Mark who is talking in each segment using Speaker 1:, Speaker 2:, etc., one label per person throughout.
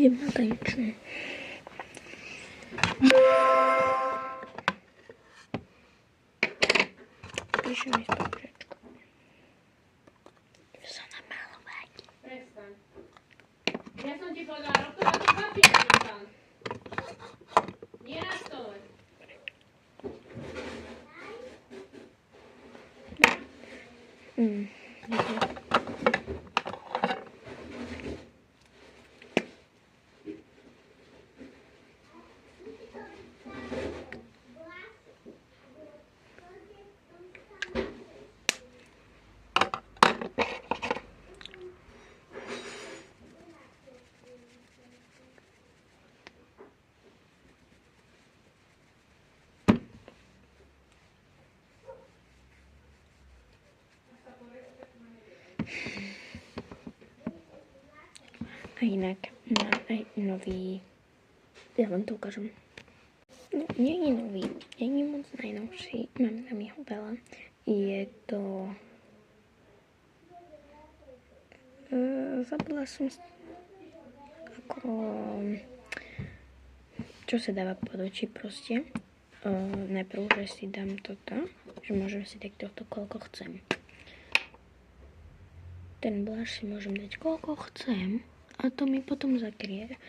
Speaker 1: idem na tanečnú. Píše mi spolužiačka. Idem sa namalovať.
Speaker 2: Prestaň. Ja som ti povedala, rokovací papier tam. Nie na stole.
Speaker 1: A inak má aj nový, ja vám to ukážem. No, nie je nový, nie je moc najnovší, mám tam jeho veľa. Je to... zabudla som ako... čo sa dáva pod oči proste. Najprv, že si dám toto, že môžem si dať toto koľko chcem. Ten blush si môžem dať koľko chcem. A to mi potom zakrie.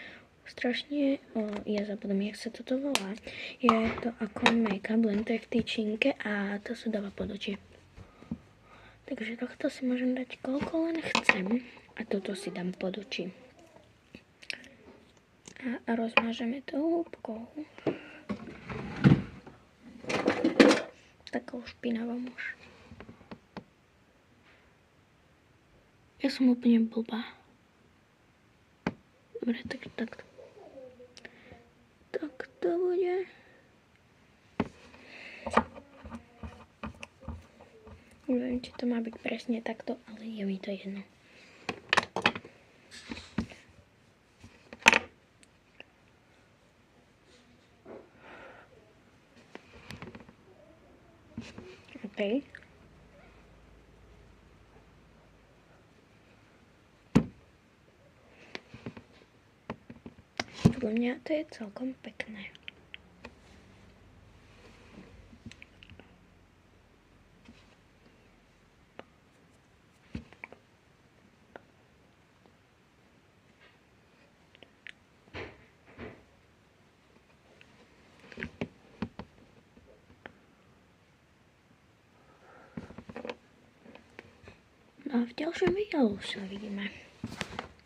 Speaker 1: Strašne, ja zabudám, jak sa toto volá. Je to ako make-up, len to je v tyčinke a to sa dáva pod oči. Takže tohto si môžem dať koľko len chcem. A toto si dám pod oči. A rozmažeme to húbkou. Takou špinavou už. Ja som úplne blbá. Dobre, tak takto. Tak to bude. Neviem, či to má byť presne takto, ale je mi to jedno. OK. Podľa mňa to je celkom pekné. A v ďalšom videu sa vidíme.